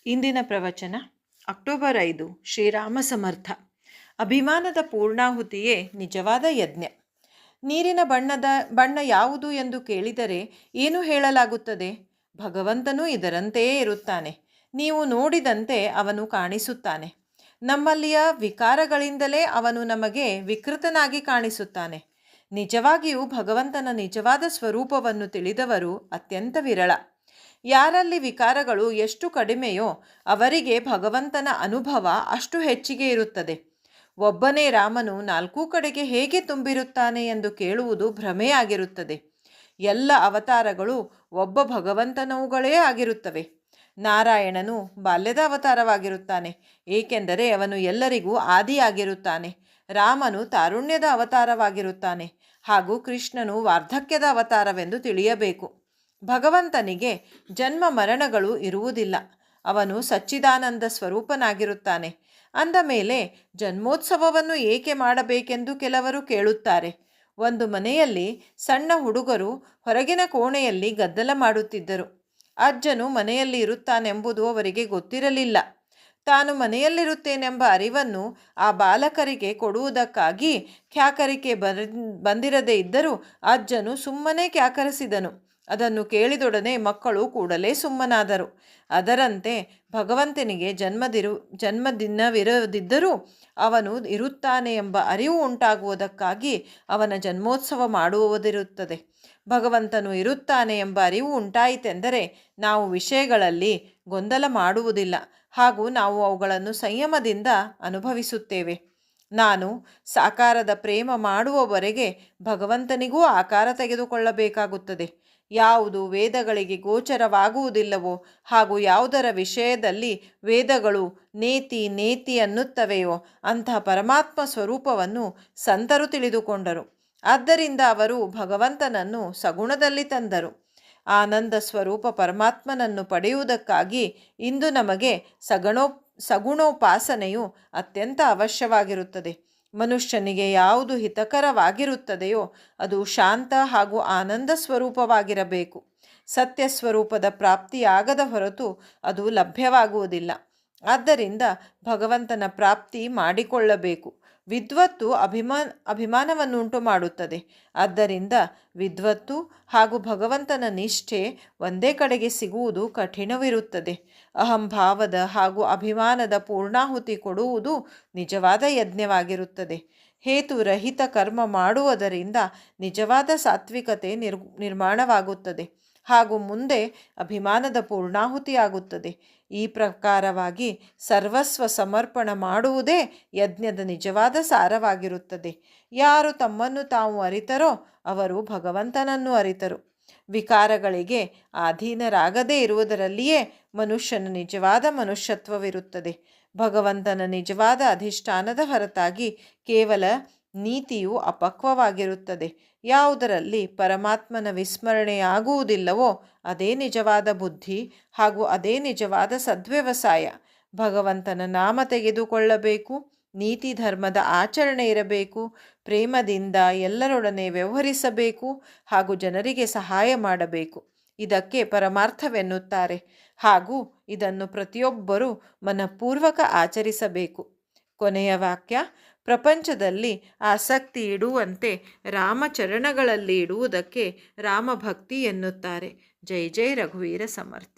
ಇಂದಿನ ಪ್ರವಚನ ಅಕ್ಟೋಬರ್ 5 ಶ್ರೀರಾಮ ಸಮರ್ಥ. ಅಭಿಮಾನದ ಪೂರ್ಣಾಹುತಿಯೇ ನಿಜವಾದ ಯಜ್ಞ. ನೀರಿನ ಬಣ್ಣ ಯಾವುದು ಎಂದು ಕೇಳಿದರೆ ಏನು ಹೇಳಲಾಗುತ್ತದೆ? ಭಗವಂತನೂ ಇದರಂತೆಯೇ ಇರುತ್ತಾನೆ. ನೀವು ನೋಡಿದಂತೆ ಅವನು ಕಾಣಿಸುತ್ತಾನೆ. ನಮ್ಮಲ್ಲಿಯ ವಿಕಾರಗಳಿಂದಲೇ ಅವನು ನಮಗೆ ವಿಕೃತನಾಗಿ ಕಾಣಿಸುತ್ತಾನೆ. ನಿಜವಾಗಿಯೂ ಭಗವಂತನ ನಿಜವಾದ ಸ್ವರೂಪವನ್ನು ತಿಳಿದವರು ಅತ್ಯಂತ ವಿರಳ. ಯಾರಲ್ಲಿ ವಿಕಾರಗಳು ಎಷ್ಟು ಕಡಿಮೆಯೋ ಅವರಿಗೆ ಭಗವಂತನ ಅನುಭವ ಅಷ್ಟು ಹೆಚ್ಚಿಗೆ ಇರುತ್ತದೆ. ಒಬ್ಬನೇ ರಾಮನು ನಾಲ್ಕೂ ಕಡೆಗೆ ಹೇಗೆ ತುಂಬಿರುತ್ತಾನೆ ಎಂದು ಕೇಳುವುದು ಭ್ರಮೆಯಾಗಿರುತ್ತದೆ. ಎಲ್ಲ ಅವತಾರಗಳು ಒಬ್ಬ ಭಗವಂತನವುಗಳೇ ಆಗಿರುತ್ತವೆ. ನಾರಾಯಣನು ಬಾಲ್ಯದ ಅವತಾರವಾಗಿರುತ್ತಾನೆ, ಏಕೆಂದರೆ ಅವನು ಎಲ್ಲರಿಗೂ ಆದಿಯಾಗಿರುತ್ತಾನೆ. ರಾಮನು ತಾರುಣ್ಯದ ಅವತಾರವಾಗಿರುತ್ತಾನೆ, ಹಾಗೂ ಕೃಷ್ಣನು ವಾರ್ಧಕ್ಯದ ಅವತಾರವೆಂದು ತಿಳಿಯಬೇಕು. ಭಗವಂತನಿಗೆ ಜನ್ಮ ಮರಣಗಳು ಇರುವುದಿಲ್ಲ. ಅವನು ಸಚ್ಚಿದಾನಂದ ಸ್ವರೂಪನಾಗಿರುತ್ತಾನೆ. ಅಂದ ಮೇಲೆ ಜನ್ಮೋತ್ಸವವನ್ನು ಏಕೆ ಮಾಡಬೇಕೆಂದು ಕೆಲವರು ಕೇಳುತ್ತಾರೆ. ಒಂದು ಮನೆಯಲ್ಲಿ ಸಣ್ಣ ಹುಡುಗರು ಹೊರಗಿನ ಕೋಣೆಯಲ್ಲಿ ಗದ್ದಲ ಮಾಡುತ್ತಿದ್ದರು. ಅಜ್ಜನು ಮನೆಯಲ್ಲಿ ಇರುತ್ತಾನೆಂಬುದು ಅವರಿಗೆ ಗೊತ್ತಿರಲಿಲ್ಲ. ತಾನು ಮನೆಯಲ್ಲಿರುತ್ತೇನೆಂಬ ಅರಿವನ್ನು ಆ ಬಾಲಕರಿಗೆ ಕೊಡುವುದಕ್ಕಾಗಿ ಕ್ಯಾಕರಿಕೆ ಬಂದಿರದೇ ಇದ್ದರೂ ಅಜ್ಜನು ಸುಮ್ಮನೆ ಕ್ಯಾಕರಿಸಿದನು. ಅದನ್ನು ಕೇಳಿದೊಡನೆ ಮಕ್ಕಳು ಕೂಡಲೇ ಸುಮ್ಮನಾದರು. ಅದರಂತೆ ಭಗವಂತನಿಗೆ ಜನ್ಮದಿನವಿರದಿದ್ದರೂ ಅವನು ಇರುತ್ತಾನೆ ಎಂಬ ಅರಿವು ಉಂಟಾಗುವುದಕ್ಕಾಗಿ ಅವನ ಜನ್ಮೋತ್ಸವ ಮಾಡುವುದಿರುತ್ತದೆ. ಭಗವಂತನು ಇರುತ್ತಾನೆ ಎಂಬ ಅರಿವು ಉಂಟಾಯಿತೆಂದರೆ ನಾವು ವಿಷಯಗಳಲ್ಲಿ ಗೊಂದಲ ಮಾಡುವುದಿಲ್ಲ, ಹಾಗೂ ನಾವು ಅವುಗಳನ್ನು ಸಂಯಮದಿಂದ ಅನುಭವಿಸುತ್ತೇವೆ. ನಾನು ಸಾಕಾರದ ಪ್ರೇಮ ಮಾಡುವವರೆಗೆ ಭಗವಂತನಿಗೂ ಆಕಾರ ತೆಗೆದುಕೊಳ್ಳಬೇಕಾಗುತ್ತದೆ. ಯಾವುದು ವೇದಗಳಿಗೆ ಗೋಚರವಾಗುವುದಿಲ್ಲವೋ ಹಾಗೂ ಯಾವುದರ ವಿಷಯದಲ್ಲಿ ವೇದಗಳು ನೇತಿ ನೇತಿ ಅನ್ನುತ್ತವೆಯೋ ಅಂತಹ ಪರಮಾತ್ಮ ಸ್ವರೂಪವನ್ನು ಸಂತರು ತಿಳಿದುಕೊಂಡರು. ಆದ್ದರಿಂದ ಅವರು ಭಗವಂತನನ್ನು ಸಗುಣದಲ್ಲಿ ತಂದರು. ಆನಂದ ಸ್ವರೂಪ ಪರಮಾತ್ಮನನ್ನು ಪಡೆಯುವುದಕ್ಕಾಗಿ ಇಂದು ನಮಗೆ ಸಗುಣೋಪಾಸನೆಯು ಅತ್ಯಂತ ಅವಶ್ಯವಾಗಿರುತ್ತದೆ. ಮನುಷ್ಯನಿಗೆ ಯಾವುದು ಹಿತಕರವಾಗಿರುತ್ತದೆಯೋ ಅದು ಶಾಂತ ಹಾಗೂ ಆನಂದ ಸ್ವರೂಪವಾಗಿರಬೇಕು. ಸತ್ಯ ಸ್ವರೂಪದ ಪ್ರಾಪ್ತಿಯಾಗದ ಹೊರತು ಅದು ಲಭ್ಯವಾಗುವುದಿಲ್ಲ. ಆದ್ದರಿಂದ ಭಗವಂತನ ಪ್ರಾಪ್ತಿ ಮಾಡಿಕೊಳ್ಳಬೇಕು. ವಿದ್ವತ್ತು ಅಭಿಮಾನವನ್ನುಂಟು ಮಾಡುತ್ತದೆ. ಆದ್ದರಿಂದ ವಿದ್ವತ್ತು ಹಾಗೂ ಭಗವಂತನ ನಿಷ್ಠೆ ಒಂದೇ ಕಡೆಗೆ ಸಿಗುವುದು ಕಠಿಣವಿರುತ್ತದೆ. ಅಹಂಭಾವದ ಹಾಗೂ ಅಭಿಮಾನದ ಪೂರ್ಣಾಹುತಿ ಕೊಡುವುದು ನಿಜವಾದ ಯಜ್ಞವಾಗಿರುತ್ತದೆ. ಹೇತುರಹಿತ ಕರ್ಮ ಮಾಡುವುದರಿಂದ ನಿಜವಾದ ಸಾತ್ವಿಕತೆ ನಿರ್ಮಾಣವಾಗುತ್ತದೆ, ಹಾಗೂ ಮುಂದೆ ಅಭಿಮಾನದ ಪೂರ್ಣಾಹುತಿಯಾಗುತ್ತದೆ. ಈ ಪ್ರಕಾರವಾಗಿ ಸರ್ವಸ್ವ ಸಮರ್ಪಣ ಮಾಡುವುದೇ ಯಜ್ಞದ ನಿಜವಾದ ಸಾರವಾಗಿರುತ್ತದೆ. ಯಾರು ತಮ್ಮನ್ನು ತಾವು ಅರಿತರೋ ಅವರು ಭಗವಂತನನ್ನು ಅರಿತರು. ವಿಕಾರಗಳಿಗೆ ಅಧೀನರಾಗದೇ ಇರುವುದರಲ್ಲಿಯೇ ಮನುಷ್ಯನ ನಿಜವಾದ ಮನುಷ್ಯತ್ವವಿರುತ್ತದೆ. ಭಗವಂತನ ನಿಜವಾದ ಅಧಿಷ್ಠಾನದ ಹೊರತಾಗಿ ಕೇವಲ ನೀತಿಯು ಅಪಕ್ವವಾಗಿರುತ್ತದೆ. ಯಾವುದರಲ್ಲಿ ಪರಮಾತ್ಮನ ವಿಸ್ಮರಣೆಯಾಗುವುದಿಲ್ಲವೋ ಅದೇ ನಿಜವಾದ ಬುದ್ಧಿ ಹಾಗೂ ಅದೇ ನಿಜವಾದ ಸದ್ವ್ಯವಸಾಯ. ಭಗವಂತನ ನಾಮ ತೆಗೆದುಕೊಳ್ಳಬೇಕು, ನೀತಿ ಧರ್ಮದ ಆಚರಣೆ ಇರಬೇಕು, ಪ್ರೇಮದಿಂದ ಎಲ್ಲರೊಡನೆ ವ್ಯವಹರಿಸಬೇಕು ಹಾಗೂ ಜನರಿಗೆ ಸಹಾಯ ಮಾಡಬೇಕು. ಇದಕ್ಕೆ ಪರಮಾರ್ಥವೆನ್ನುತ್ತಾರೆ, ಹಾಗೂ ಇದನ್ನು ಪ್ರತಿಯೊಬ್ಬರೂ ಮನಪೂರ್ವಕ ಆಚರಿಸಬೇಕು. ಕೊನೆಯ ವಾಕ್ಯ: ಪ್ರಪಂಚದಲ್ಲಿ ಆಸಕ್ತಿ ಇಡುವಂತೆ ರಾಮಚರಣಗಳಲ್ಲಿ ಇಡುವುದಕ್ಕೆ ರಾಮಭಕ್ತಿ ಎನ್ನುತ್ತಾರೆ. ಜೈ ಜೈ ರಘುವೀರ ಸಮರ್ಥ.